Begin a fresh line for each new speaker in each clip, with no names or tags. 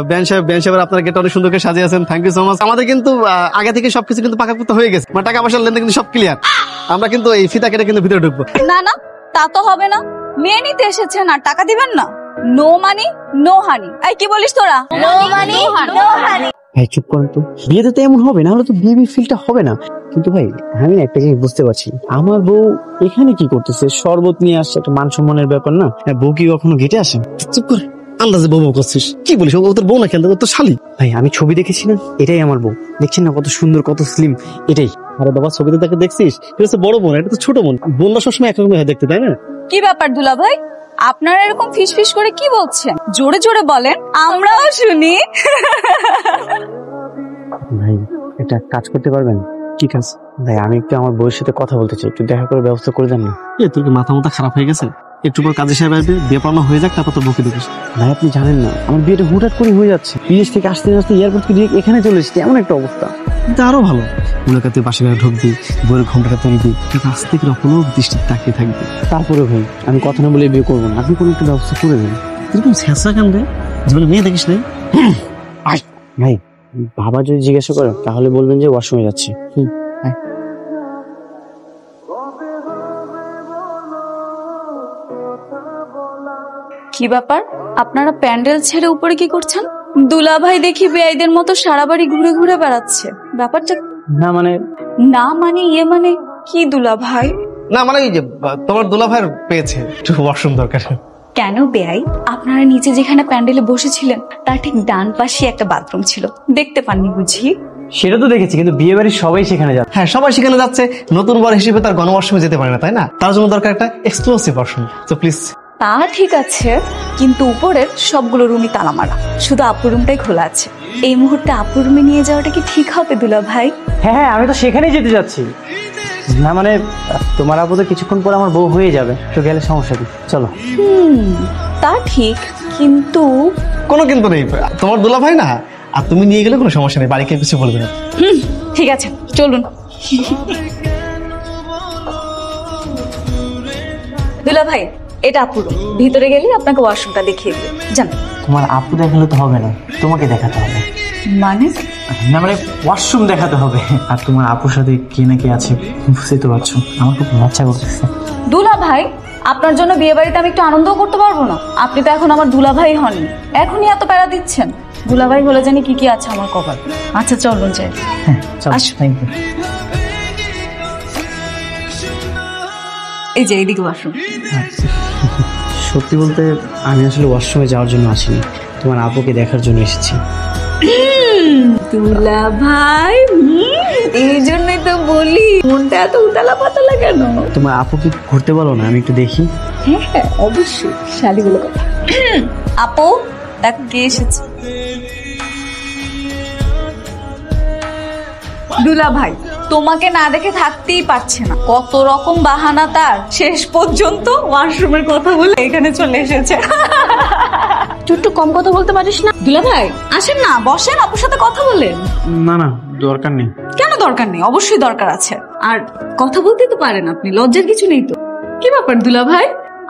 Ban সাহেব আপনার গেটটা অনেক সুন্দর করে সাজিয়েছেন, থ্যাংক ইউ সো মাচ। আমাদের কিন্তু আগে থেকে সবকিছু কিন্তু পাকাপোক্ত হয়ে গেছে, মানে টাকা পয়সার লেনদেন কিন্তু সব ক্লিয়ার। আমরা কিন্তু এই ফিতা কেটে কিন্তু ভিতরে ঢুকবো।
না না, তা তো হবে না। মেয়ে নিতে এসেছেন আর টাকা দিবেন না? No money no honey. এই কি বলিস তোরা? No money no honey.
ভাই চুপ করেন তো, বিয়েতে তো এমন হবে না, হলে তো বিয়ে ফিলটা হবে না। কিন্তু ভাই আমি একটা জিনিস বুঝতে পারছি, আমার বউ এখানে কি করতেছে? শরবত নিয়ে আসছে, একটা মান সম্মানের ব্যাপার না? বউ কি কখনো গেটে আসে?
চুপ করে আন্দাজে বউ করছিস, কি বলিস? ও তোর বউ না, কেন তোর তো শালি।
ভাই আমি ছবি দেখেছি না, এটাই আমার বউ। দেখছেন না কত সুন্দর, কত স্লিম, এটাই।
আরে বাবা, ছবিতে তাকে দেখছিস, এটা হচ্ছে বড় বোন, এটা তো ছোট বোন। বোনরা সবসময় একরকম হয় দেখতে, তাই না?
কি ব্যাপার দুলা ভাই, আপনারা এরকম ফিস করে কি বলছেন? জোরে জোরে বলেন, আমরাও শুনি।
ভাই এটা কাজ করতে পারবেন?
ঠিক আছে
ভাই, আমি একটু আমার বউয়ের সাথে কথা বলতে চাই, একটু দেখা করে ব্যবস্থা করে দেন না।
তোর কি মাথা খারাপ হয়ে গেছে? একটু পর কাজী সাহেব আসবে, বিয়ে পড়ানো হয়ে যাক, তারপর তোর বউকে দেখিস।
ভাই আপনি জানেন না, আমার বিয়েটা হুটহাট করে হয়ে যাচ্ছে। বিদেশ থেকে আসতে আসতে এয়ারপোর্ট থেকে এখানে চলে এসেছি, এমন একটা অবস্থা।
কিন্তু আরো ভালো, মনে করতে বাসা ঘরে ঢুকবি, বইয়ের ঘন্টাটা তুলবি, কাছ থেকে অপলক দৃষ্টি তাকিয়ে থাকবি।
তারপরে ভাই আমি কথা না বলে বিয়ে করবো না, আপনি কোনো একটা ব্যবস্থা করে দেন।
এরকম শেষা কেন রে? জীবনে মেয়ে দেখিস নাই?
ভাই বাবা যদি জিজ্ঞাসা করে তাহলে বলবেন যে ওয়াশরুমে যাচ্ছি।
কি ব্যাপার, আপনারা প্যান্ডেল ছেড়ে উপরে কি করছেন? দুলা ভাই দেখি বেআইদের মতো সারা বাড়ি ঘুরে ঘুরে বেড়াচ্ছে, ব্যাপারটা?
না মানে
মানে কি দুলা ভাই?
না মানে এই যে তোমার দুলা ভাইয়ের পেয়েছে একটু ওয়াশরুম দরকার।
কেন বেআই, আপনারা নিচে যেখানে প্যান্ডেলে বসেছিলেন তার ঠিক ডান পাশে একটা বাথরুম ছিল, দেখতে পাননি বুঝি?
সেটা তো দেখেছি, কিন্তু বিয়ে বাড়ির সবাই সেখানে যাচ্ছে।
হ্যাঁ সবাই সেখানে যাচ্ছে, নতুন বর হিসেবে তার গণওয়াশরুমে যেতে পারে না, তাই না? তার জন্য দরকার একটা এক্সক্লুসিভ ওয়াশরুম। তো প্লিজ।
তা ঠিক আছে, কিন্তু উপরের সবগুলো রুমই তালা মারা, শুধু আপুর রুমটাই খোলা আছে। এই মুহূর্তে আপুর রুমে নিয়ে যাওয়াটা কি ঠিক হবে দুলা ভাই?
হ্যাঁ আমি তো সেখানেই যেতে যাচ্ছি। না মানে তোমার আপু তো কিছুক্ষণ পর আমার বউ হয়ে যাবে, তো গেলে সমস্যা কি? চলো।
তা ঠিক, কিন্তু
কোনো কিন্তু নেই, তোমার দুলা ভাই না, আর তুমি নিয়ে গেলে কোনো সমস্যা নেই, বাড়িকে কিছু বলবে না।
ঠিক আছে চলুন। দুলা ভাই এটা আপুর রুম, ভিতরে গেলে আপনাকে ওয়াশরুমটা দেখিয়ে দেবে, জান।
তোমার আপু দেখালে তো হবে না, তোমাকে দেখাতে হবে।
মানে?
না মানে ওয়াশরুম দেখাতে হবে। আর তোমার আপুর সাথে কে না কে আছে বুঝতে তো পারছো, আমার খুব লজ্জা করতেছে।
দুলা ভাই আপনার জন্য বিয়ে বাড়িতে আমি একটু আনন্দও করতে পারবো না? আপনি তো এখন আমার দুলা ভাই হননি, এখনই এত প্যারা দিচ্ছেন। দুলা ভাই হলে জানি কি কি আছে আমার কপাল। আচ্ছা চলুন যাই।
আচ্ছা থ্যাংক ইউ।
এই যে এইদিকে ওয়াশরুম।
সত্যি বলতে আমি আসলে ওয়াশরুমে যাওয়ার জন্য আসিনি, তোমার আপুকে দেখার জন্য এসেছি।
দুলা ভাই এই জন্যই তো বলি মনটা এত উতালা পাতালা কেন?
তোমার আপুকে ঘুরতে বলো না, আমি একটু দেখি।
হ্যাঁ অবশ্যই, শালি বলে কথা। আপু দেখ কে এসেছে। দুলা ভাই তোমাকে না দেখে থাকতেই পারছে না, কত রকম বাহানা তার, শেষ পর্যন্ত ওয়াশরুমের কথা বলে এখানে চলে এসেছে। একটু কম কথা বলতে পারিস না? দুলা ভাই আসেন না, বসেন, আপুর সাথে কথা বলেন।
না না দরকার নেই।
কেন দরকার নেই? অবশ্যই দরকার আছে। আর কথা বলতে তো পারেন আপনি, লজ্জার কিছু নেই তো। কি ব্যাপার দুলা ভাই,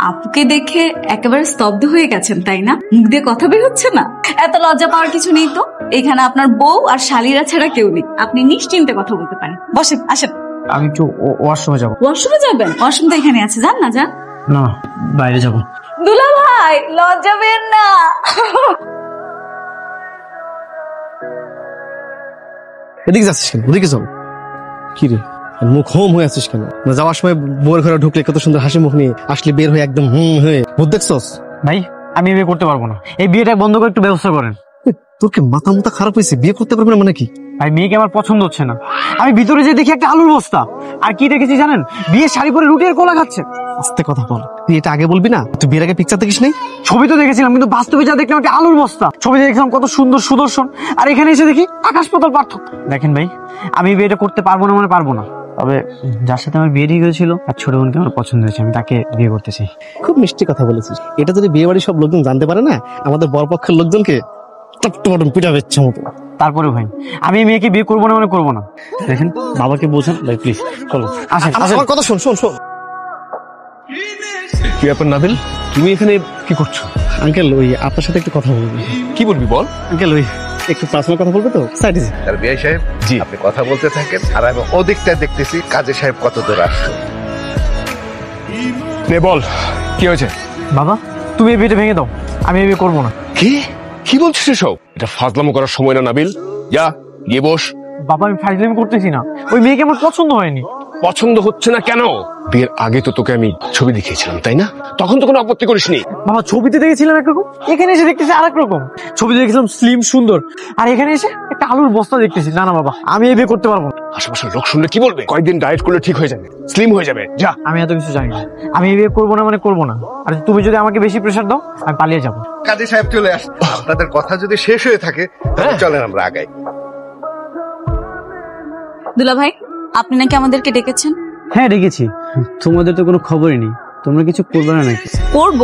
আপুকে দেখে একেবারে স্তব্ধ হয়ে গেছেন তাই না? মুখ দিয়ে কথা বের হচ্ছে না? এত লজ্জা পাওয়ার কিছু নেই তো, এখানে আপনার বউ আর শালীরা ছাড়া কেউ নেই, আপনি নিশ্চিন্তে কথা বলতে পারেন। বসেন, আসেন।
আমি একটু ওয়াশরুমে যাবো।
ওয়াশরুমে যাবেন? ওয়াশরুম তো এখানে আছে, যান না যান।
না বাইরে যাবো।
দুলা ভাই লজ্জা পেন না।
এদিকে যাচ্ছিস কেন? ওদিকে যাও। কি রে মুখ হোম হয়ে আছিস কেন? যাওয়ার সময় বউয়ের ঘরে ঢুকলে কত সুন্দর হাসি মুখ নিয়ে আসলে, বের হয়ে একদম হয়ে ভূত দেখছস?
ভাই আমি বিয়ে করতে পারবো না, এই বিয়েটা বন্ধ করে একটু ব্যবস্থা করেন।
তোর কি মাথা মুথা খারাপ হয়েছে? বিয়ে করতে পারবে না মানে কি?
ভাই মেয়েকে আমার পছন্দ হচ্ছে না। আমি ভিতরে যে দেখি একটা আলুর বস্তা, আর কি দেখেছি জানেন? বিয়ে শাড়ি পরে রুটি আর কোলা খাচ্ছে।
আস্তে কথা বল, তুই এটা আগে বলবি না? তুই বিয়ের আগে পিকচার দেখিস নাই?
ছবি তো দেখেছিলাম, কিন্তু বাস্তবে যা দেখলাম একটা আলুর বস্তা। ছবিতে দেখলাম কত সুন্দর সুদর্শন, আর এখানে এসে দেখি আকাশ পাতাল পার্থক্য। দেখেন ভাই আমি বিয়েটা করতে পারবো না মানে পারবো না, তবে যার সাথে আমার বিয়ে ঠিক হয়েছিল আর ছোট বোনকে আমার পছন্দ হয়েছে, আমি তাকে বিয়ে করতে চাই।
খুব মিষ্টি কথা বলেছিস। এটা যদি বিয়ে বাড়ির সব লোকজন জানতে পারে না, আমাদের বরপক্ষের লোকজনকে পিটাবে ইচ্ছা মতো।
তারপরে ভাই আমি মেয়েকে বিয়ে করবো না মানে করবো না। দেখেন বাবাকে বোঝান ভাই প্লিজ, চলো আসেন।
আমার কথা শোন শোন শোন। কি ব্যাপার নাবিল, তুমি এখানে কি করছো? আঙ্কেল ওই আপনার সাথে একটু কথা বলবো।
কি বলবি বল।
আঙ্কেল ওই একটু পার্সোনাল কথা বলবে তো, সাইডে যে।
আর বিআই সাহেব,
জি।
আপনি কথা বলতে থাকেন আর আমি ওদিকটা দেখতেছি কাজী সাহেব কত দূর আসছে।
নে বল, কি হয়েছে?
বাবা তুমি এই বিয়েটা ভেঙে দাও, আমি এই বিয়ে করবো না।
কি কি বলছিস এসব? এটা ফাজলামো করার সময় না নাবিল, যা গিয়ে বস।
বাবা আমি ফাইজলামি করতেছি না, ওই মেয়েকে আমার পছন্দ হয়নি।
পছন্দ হচ্ছে না কেন? বিয়ের আগে তো তোকে আমি ছবি দেখিয়েছিলাম তাই না? তখন তো কোনো আপত্তি করিসনি।
বাবা ছবিতে দেখেছিলাম একরকম, এখানে এসে দেখতেছি আর এক রকম। ছবিতে দেখেছিলাম স্লিম সুন্দর, আর এখানে এসে একটা আলুর বস্তা দেখতেছি। না না বাবা, আমি এই বিয়ে করতে পারবো না।
আশেপাশের লোক শুনলে কি বলবে? কয়েকদিন ডায়েট করলে ঠিক হয়ে যাবে, স্লিম হয়ে যাবে, যা।
আমি এত কিছু জানি না, আমি এই বিয়ে করবো না মানে করবো না। আর তুমি যদি আমাকে বেশি প্রেশার দাও আমি পালিয়ে যাবো।
কাজী সাহেব চলে আসছে, আপনাদের কথা যদি শেষ হয়ে থাকে তাহলে চলেন আমরা আগাই।
দুলা ভাই, আপনি নাকি আমাদেরকে ডেকেছেন?
হ্যাঁ ডেকেছি, তোমাদের তো কোনো খবরই নেই। তোমরা কিছু করবে না নাকি?
করব?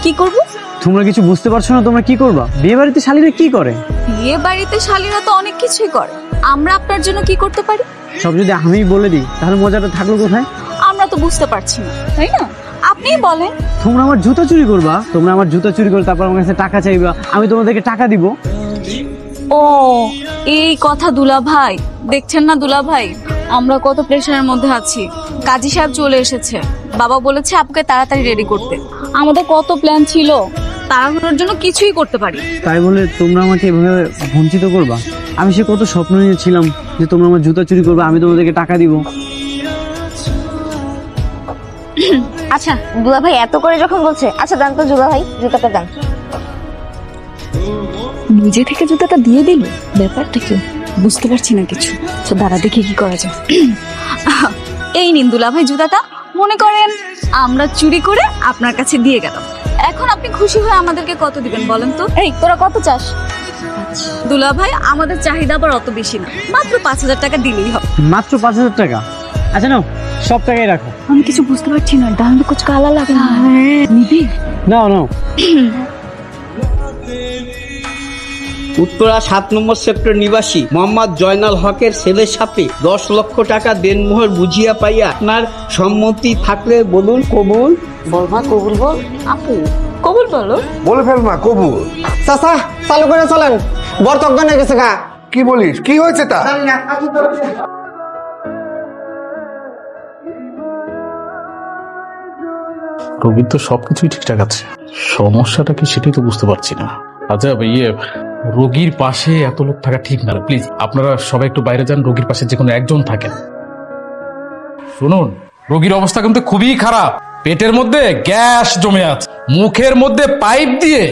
কি করব?
তোমরা কিছু বুঝতে পারছো না তোমরা কি করবা? বিয়ে বাড়িতে শালীরা কি করে?
বিয়ে বাড়িতে শালীরা তো অনেক কিছুই করে, আমরা আপনার জন্য কি করতে পারি?
সব যদি আমি বলে দিই তাহলে মজাটা থাকলো কোথায়?
আমরা তো বুঝতে পারছি না, তাই না? আপনিই বলেন।
তোমরা আমার জুতা চুরি করবা, তোমরা আমার জুতা চুরি করে তারপর আমার কাছে টাকা চাইবা, আমি তোমাদেরকে টাকা দিব।
ও এই কথা দুলা ভাই, দেখছেন না দুলা ভাই আমরা কত প্রেশারের মধ্যে আছি। কাজী সাহেব চলে এসেছে, বাবা বলেছে আপনাকে তাড়াতাড়ি রেডি করতে। আমাদের কত প্ল্যান ছিল, তাড়াহুড়োর জন্য কিছুই করতে পারি।
তাই বলে তোমরা আমাকে এভাবে বঞ্চিত করবা? আমি সে কত স্বপ্ন নিয়েছিলাম যে তোমরা আমার জুতা চুরি করবে, আমি তোমাদেরকে টাকা দিব।
আচ্ছা দুলা ভাই এত করে যখন বলছে, আচ্ছা দান তো দুলা ভাই, জুতাটা দান।
নিজে থেকে জুতাটা দিয়ে দিল, ব্যাপারটা কি বুঝতে পারছি না কিছু। তো দাঁড়া দেখি কি করা যায়। এই নিন দুলা ভাই জুতাটা, মনে করেন আমরা চুরি করে আপনার কাছে দিয়ে গেলাম। এখন আপনি খুশি হয়ে আমাদেরকে কত দিবেন বলেন তো? এই তোরা কত চাস? দুলা ভাই আমাদের চাহিদা আবার অত বেশি না, মাত্র 5,000 টাকা দিলেই হবে।
মাত্র 5,000 টাকা? আচ্ছা নাও, সব টাকাই রাখো।
আমি কিছু বুঝতে পারছি না, ডান দিকে কুছ কালা লাগে না। নিবি?
নাও নাও।
উত্তরা 7 নম্বর সেক্টর নিবাসী মোহাম্মদ জয়নাল হকের ছেলের সাথে 10 লক্ষ টাকা দেনমোহর বুঝিয়া পাইয়া আপনার সম্মতি থাকলে বলুন কবুল।
বলবা কবুল বল।
আপু কবুল বলো।
বলে ফেল মা, কবুল।
চাচা চালু করে চলেন, বর তজ্ঞান হয়ে গেছে গা।
কি বলিস, কি হয়েছে তা?
রোগীর তো সবকিছুই ঠিকঠাক আছে, সমস্যাটা কি সেটাই তো বুঝতে পারছি না। আচ্ছা রোগীর পাশে এত লোক থাকা ঠিক না, প্লিজ আপনারা সবাই একটু বাইরে যান, রোগীর পাশে যে কোনো একজন থাকেন। শুনুন, রোগীর অবস্থা কিন্তু খুবই খারাপ, পেটের মধ্যে গ্যাস জমে আছে, মুখের মধ্যে পাইপ দিয়ে।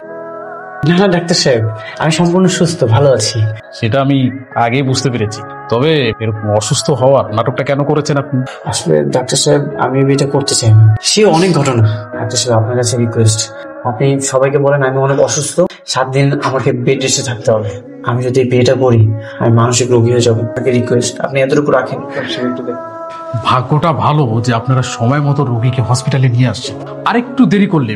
না ডাক্তার সাহেব, আমি সম্পূর্ণ সুস্থ, ভালো আছি।
সেটা আমি আগেই বুঝতে পেরেছি, তবে এরকম অসুস্থ হওয়ার নাটকটা কেন করেছেন আপনি?
আসলে ডাক্তার সাহেব আমি বিয়েটা করতে চাই। সে অনেক ঘটনা। ডাক্তার সাহেব আপনার কাছে রিকোয়েস্ট, আপনি সবাইকে বলেন আমি অনেক অসুস্থ, 7 দিন আমাকে বেড রেস্টে থাকতে হবে। আমি যদি বিয়েটা করি আমি মানসিক রোগী হয়ে যাবো। আপনাকে রিকোয়েস্ট, আপনি এতটুকু রাখেন।
ভাগ্যটা ভালো যে আপনারা সময় মতো রোগীকে হসপিটালে নিয়ে আসছেন, আর একটু দেরি করলে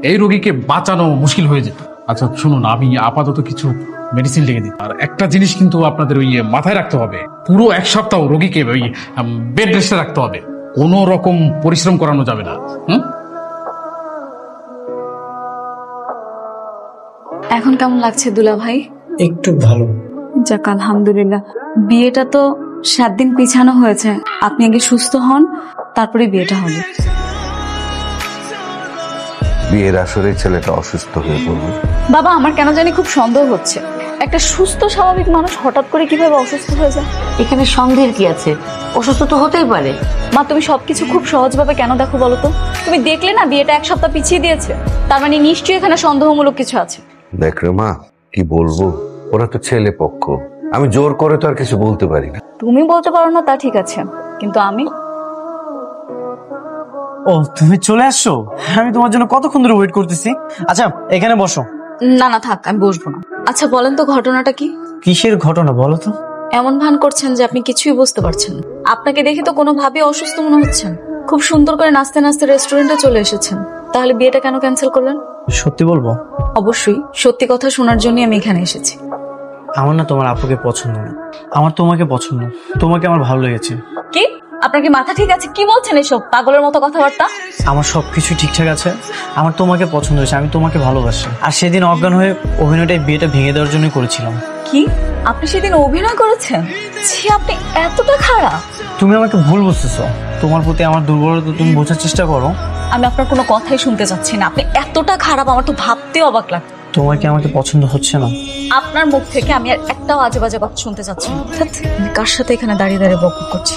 এই রোগীকে বাঁচানো মুশকিল হয়ে যেত। আচ্ছা শুনুন, আমি আপাতত কিছু মেডিসিন লিখে দিই। আর একটা জিনিস কিন্তু আপনাদের মাথায় রাখতে হবে, পুরো 1 সপ্তাহ রোগীকে বেড রেস্টে রাখতে হবে, কোনো রকম পরিশ্রম করানো যাবে না।
এখন কেমন লাগছে দুলা ভাই?
একটু ভালো।
যাক আলহামদুলিল্লাহ। বিয়েটা তো 7 দিন পিছানো হয়েছে, আপনি আগে সুস্থ হন, তারপরে বিয়েটা হবে।
বিয়ের আসরে ছেলেটা অসুস্থ হয়ে পড়বে।
বাবা আমার কেন জানি খুব সন্দেহ হচ্ছে, একটা সুস্থ স্বাভাবিক মানুষ হঠাৎ করে কিভাবে অসুস্থ হয়ে যায়?
এখানে সন্দেহের কি আছে? অসুস্থ তো হতেই পারে।
মা তুমি সবকিছু খুব সহজভাবে কেন দেখো বলো তো? তুমি দেখলে না বিয়েটা 1 সপ্তাহ পিছিয়ে দিয়েছে, তার মানে নিশ্চয়ই এখানে সন্দেহমূলক কিছু আছে।
দেখ রে মা, কি বলবো, ওরা তো ছেলে পক্ষ, আমি জোর করে তো আর কিছু বলতে পারি না।
তুমি বলতে পারো না তা ঠিক আছে, কিন্তু আমি।
ও তুমি চলে আসছো? আমি তোমার জন্য কতক্ষণ ধরে ওয়েট করতেছি। আচ্ছা এখানে বসো।
না না থাক, আমি বসবো না। আচ্ছা বলেন তো ঘটনাটা কি?
কিসের ঘটনা বলো তো?
এমন ভান করছেন যে আপনি কিছুই বুঝতে পারছেন না। আপনাকে দেখে তো কোনোভাবেই অসুস্থ মনে হচ্ছেন। খুব সুন্দর করে নাচতে নাচতে রেস্টুরেন্টে চলে এসেছেন, তাহলে বিয়েটা কেন ক্যান্সেল করলেন?
সত্যি বলবো?
অবশ্যই সত্যি কথা শোনার জন্যই আমি এখানে এসেছি।
আমার না তোমার আপুকে পছন্দ না, আমার তোমাকে পছন্দ। তোমাকে আমার ভালো লেগেছে।
কি আপনার কি মাথা ঠিক আছে? কি বলছেন এসব পাগলের মতো কথাবার্তা?
আমার সবকিছু ঠিকঠাক আছে, আমার তোমাকে পছন্দ হয়েছে, আমি তোমাকে ভালোবাসি। আর সেদিন অজ্ঞান হয়ে অভিনয়টাই বিয়েটা ভেঙে দেওয়ার জন্যই করেছিলাম।
কি আপনি সেদিন অভিনয় করেছেন? ছি, আপনি এতটা খারাপ।
তুমি আমাকে ভুল বুঝতেছো, তোমার প্রতি আমার দুর্বলতা তুমি বোঝার চেষ্টা করো।
আমি আপনার কোনো কথাই শুনতে চাচ্ছি না। আপনি এতটা খারাপ, আমার তো ভাবতে অবাক লাগছে।
তোমার কি আমাকে পছন্দ হচ্ছে না?
আপনার মুখ থেকে আমি আর একটাও আজে বাজে কথা শুনতে চাচ্ছি না। ধ্যাৎ, আমি কার সাথে এখানে দাঁড়িয়ে দাঁড়িয়ে বকবক করছি?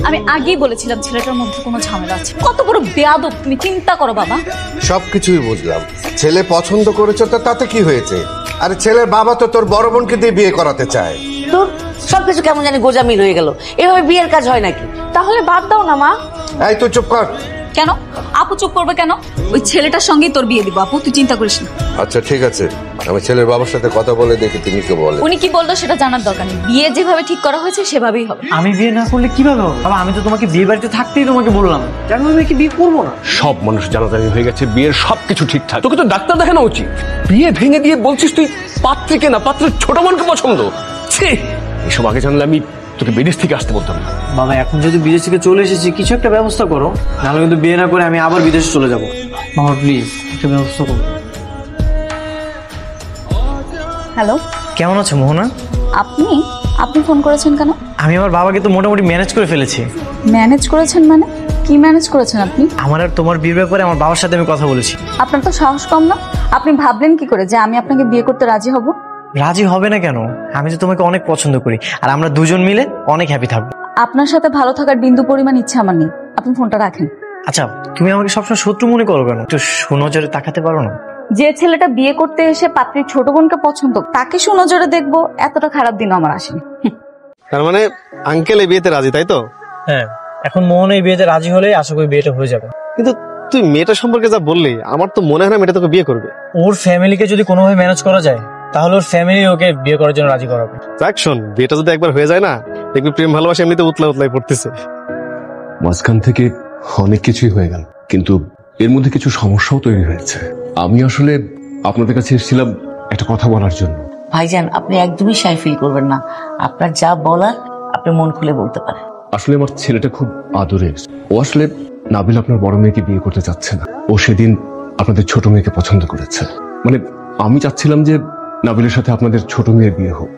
আমি আগেই বলেছিলাম ছেলেটার মধ্যে কোনো ঝামেলা আছে। কত বড় বেয়াদব তুমি, চিন্তা করো বাবা।
সবকিছুই বুঝলাম, ছেলে পছন্দ করেছ তো তাতে কি হয়েছে? আরে ছেলের বাবা তো তোর বড় বোনকে দিয়ে বিয়ে করাতে চায়।
তোর সবকিছু কেমন জানি গোজামিল হয়ে গেল, এভাবে বিয়ের কাজ হয় নাকি? তাহলে বাদ দাও না মা।
এই তুই চুপ কর।
কেন আপু চুপ করবে কেন? ওই ছেলেটার সঙ্গেই তোর বিয়ে দিব আপু, তুই চিন্তা করিস না।
আচ্ছা ঠিক আছে, আমি ছেলের বাবার সাথে কথা বলে দেখি তিনি কি বলে।
উনি কি বললো সেটা জানার দরকার নেই, বিয়ে যেভাবে ঠিক করা হয়েছে সেভাবেই হবে।
আমি বিয়ে না করলে কিভাবে হবে? বাবা আমি তো তোমাকে বিয়ে বাড়িতে থাকতেই তোমাকে বললাম, কেন আমি কি বিয়ে করবো না?
সব মানুষ জানাজানি হয়ে গেছে, বিয়ের সবকিছু ঠিকঠাক। তোকে তো ডাক্তার দেখানো উচিত। বিয়ে ভেঙে দিয়ে বলছিস তুই পাত্রীকে না, পাত্রের ছোট বোনকে পছন্দ। ছি, এসব আগে জানলে আমি তোকে বিদেশ থেকে আসতে বলতাম না।
বাবা এখন যদি বিদেশ থেকে চলে এসেছি, কিছু একটা ব্যবস্থা করো, নাহলে কিন্তু বিয়ে না করে আমি আবার বিদেশে চলে যাবো। বাবা প্লিজ একটা ব্যবস্থা করো।
হ্যালো,
কেমন আছো মোহনা?
আপনি আপনি ফোন করেছেন কেন?
আমি আমার বাবাকে তো মোটামুটি ম্যানেজ করে ফেলেছি।
ম্যানেজ করেছেন মানে? কি ম্যানেজ করেছেন আপনি?
আমার আর তোমার বিয়ের ব্যাপারে আমার বাবার সাথে আমি কথা বলেছি।
আপনার তো সাহস কম না? আপনি ভাবলেন কি করে যে আমি আপনাকে বিয়ে করতে রাজি হব?
রাজি হবে না কেন? আমি তো তোমাকে অনেক পছন্দ করি, আর আমরা দুজন মিলে অনেক হ্যাপি থাকবো।
আপনার সাথে ভালো থাকার বিন্দু পরিমাণ ইচ্ছা আমার নেই। আপনি ফোনটা রাখেন।
আচ্ছা তুমি আমাকে সবসময় শত্রু মনে করো কেন? একটু সুনজরে তাকাতে পারো না?
যে ছেলেটা বিয়ে করতে এসে পাত্রীর ছোট বোনকে পছন্দ, তাকে সুনজরে দেখবো, এতটা খারাপ দিন আমার আসেনি।
তার মানে আঙ্কেল এই বিয়েতে রাজি, তাই তো?
হ্যাঁ, এখন মোহন এই বিয়েতে রাজি হলে আশা করি বিয়েটা হয়ে যাবে।
কিন্তু তুই মেয়েটা সম্পর্কে যা বললি, আমার তো মনে হয় না মেয়েটা তোকে বিয়ে করবে।
ওর ফ্যামিলিকে যদি কোনোভাবে ম্যানেজ করা যায়, তাহলে ওর ফ্যামিলি ওকে বিয়ে করার জন্য রাজি করাবে।
দেখ শোন, বিয়েটা যদি একবার হয়ে যায় না, দেখবি প্রেম ভালোবাসা এমনিতে উতলা উতলাই পড়তেছে।
মাঝখান থেকে অনেক কিছুই হয়ে গেল, কিন্তু এর মধ্যে কিছু সমস্যাও তৈরি হয়েছে। আমি আসলে আপনাদের কাছে এসেছিলাম একটা কথা বলার জন্য।
ভাইজান আপনি একদমই শাই ফিল করবেন না, আপনার যা বলার আপনি মন খুলে বলতে পারেন।
আসলে আমার ছেলেটা খুব আদরের। ও আসলে নাবিল আপনার বড় মেয়েকে বিয়ে করতে চাচ্ছে না। ও সেদিন আপনাদের ছোট মেয়েকে পছন্দ করেছে। মানে আমি চাচ্ছিলাম যে নাবিলের সাথে আপনাদের ছোট মেয়ের বিয়ে হোক।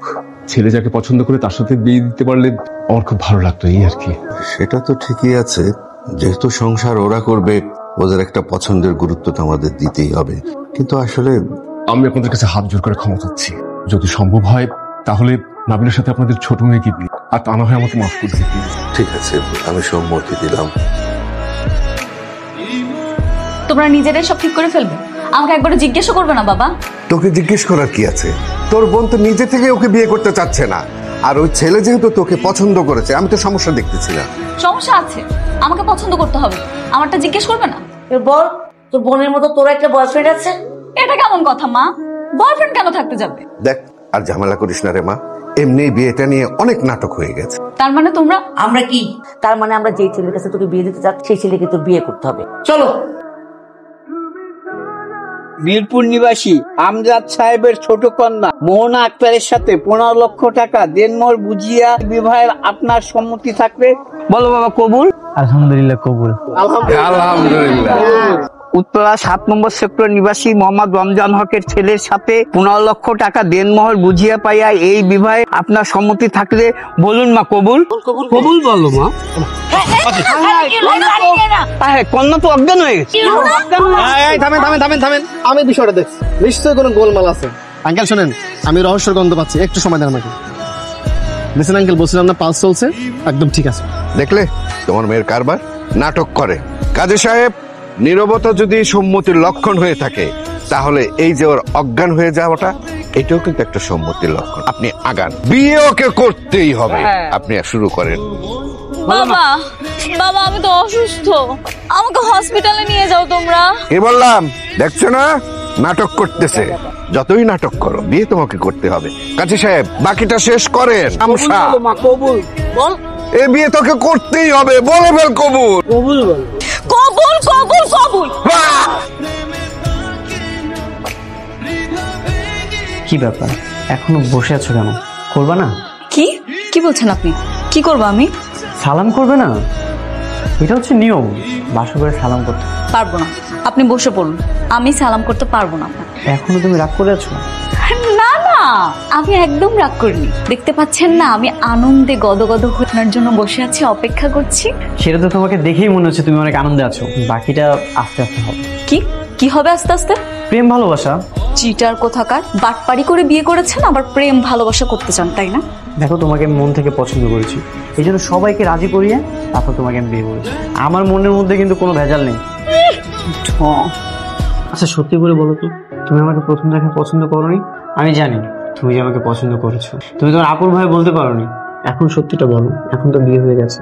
ছেলে যাকে পছন্দ করে তার সাথে বিয়ে দিতে পারলে আমার খুব ভালো লাগতো, এই আর কি।
সেটা তো ঠিকই আছে, যেহেতু সংসার ওরা করবে, ওদের একটা পছন্দের গুরুত্ব তো আমাদের দিতেই হবে। কিন্তু আসলে
আমি আপনাদের কাছে হাত জোর করে ক্ষমা চাচ্ছি। যদি সম্ভব হয় তাহলে নাবিলের সাথে আপনাদের ছোট মেয়েকে বিয়ে, আর তা না হয় আমাকে মাফ করে দিন।
ঠিক আছে, আমি সম্মতি দিলাম।
তোমরা নিজেরাই সব ঠিক করে ফেলবে, আমাকে একবার জিজ্ঞেসও করবে না? বাবা
তোকে জিজ্ঞেস করার কি আছে? তোর বোন তো নিজে থেকে ওকে বিয়ে করতে চাচ্ছে না, আর ওই ছেলে যেহেতু তোকে পছন্দ করেছে, আমি তো সমস্যা দেখতেছি না।
সমস্যা আছে, আমাকে পছন্দ করতে হবে, আমারটা জিজ্ঞেস করবে না?
বল, তোর বোনের মতো তোর একটা বয়ফ্রেন্ড আছে?
এটা কেমন কথা মা? বয়ফ্রেন্ড কেন থাকতে যাবে?
দেখ, আর ঝামেলা করিস না রে মা, এমনি বিয়েটা নিয়ে অনেক নাটক হয়ে গেছে।
তার মানে তোমরা?
আমরা কি? তার মানে আমরা যেই ছেলের কাছে তোকে বিয়ে দিতে চাচ্ছি, সেই ছেলেকে তোর বিয়ে করতে হবে। চলো।
মিরপুর নিবাসী আমজাদ সাহেবের ছোট কন্যা মোহনা আক্তারের সাথে 15 লক্ষ টাকা দেনমোহর বুঝিয়া বিবাহের আপনার সম্মতি থাকবে? বলো বাবা, কবুল?
আলহামদুলিল্লাহ কবুল।
আলহামদুলিল্লাহ।
উত্তরা 7 নম্বর সেক্টর নিবাসী মোহাম্মদ রমজান হকের ছেলের সাথে 15 লক্ষ টাকা দেনমোহর বুঝিয়া পাইয়া এই বিবাহে আপনার সম্মতি থাকলে বলুন মা, কবুল? কবুল বলো মা। কন্যা তো অজ্ঞান হয়ে গেছে।
থামেন, আমি বিষয়টা দেখছি, নিশ্চয়ই কোনো গোলমাল আছে। আঙ্কেল শোনেন, আমি রহস্যের গন্ধ পাচ্ছি, একটু সময় দেন আমাকে। দেখছেন আঙ্কেল, বলছিলাম না পালস চলছে, একদম ঠিক আছে।
দেখলে তোমার মেয়ের কারবার নাটক করে। কাজী সাহেব, নীরবতা যদি সম্মতির লক্ষণ হয়ে থাকে, তাহলে এই যে ওর অজ্ঞান হয়ে যাওয়াটা, এটাও কিন্তু একটা সম্মতির লক্ষণ। আপনি আগান, বিয়ে ওকে করতেই হবে। আপনি শুরু করেন।
বাবা বাবা আমি তো অসুস্থ, আমাকে হসপিটালে নিয়ে যাও তোমরা।
কি বললাম দেখছো না, নাটক করতেছে। যতই নাটক করো, বিয়ে তোমাকে করতে হবে। কাজী সাহেব, বাকিটা শেষ করেন।
কবুল বল।
এই বিয়ে তোকে করতেই হবে, বলে ফেল কবুল।
কবুল বল।
কবুল কবুল কবুল।
কি ব্যাপার, এখনো বসে আছো কেন? করবা না?
কি কি বলছেন আপনি? কি করবো আমি?
সালাম করবে না? এটা হচ্ছে নিয়ম, বাসর করে সালাম করতে।
পারবো না, আপনি বসে পড়ুন। আমি সালাম করতে পারবো না আপনার।
এখনো তুমি রাগ করে আছো?
না না, আমি একদম রাগ করিনি। দেখতে পাচ্ছেন না আমি আনন্দে গদগদ হয়ে আপনার জন্য বসে আছি, অপেক্ষা করছি।
সেটা তো তোমাকে দেখেই মনে হচ্ছে তুমি অনেক আনন্দে আছো। বাকিটা আস্তে আস্তে হবে।
কি কি হবে আস্তে আস্তে?
প্রেম ভালোবাসা।
চিটার কোথাকার, বাটপাড়ি করে বিয়ে করেছেন আবার প্রেম ভালোবাসা করতে চান, তাই না?
দেখো, তোমাকে আমি মন থেকে পছন্দ করেছি, এই জন্য সবাইকে রাজি করিয়ে তারপর তোমাকে আমি বিয়ে করেছি। আমার মনের মধ্যে কিন্তু কোনো ভেজাল নেই। আচ্ছা সত্যি করে বলো তো, তুমি আমাকে প্রথম দেখায় পছন্দ করোনি? আমি জানি তুমি যে আমাকে পছন্দ করেছো, তুমি তোমার আপুর ভাই বলতে পারোনি। এখন সত্যিটা বলো, এখন তো বিয়ে হয়ে গেছে।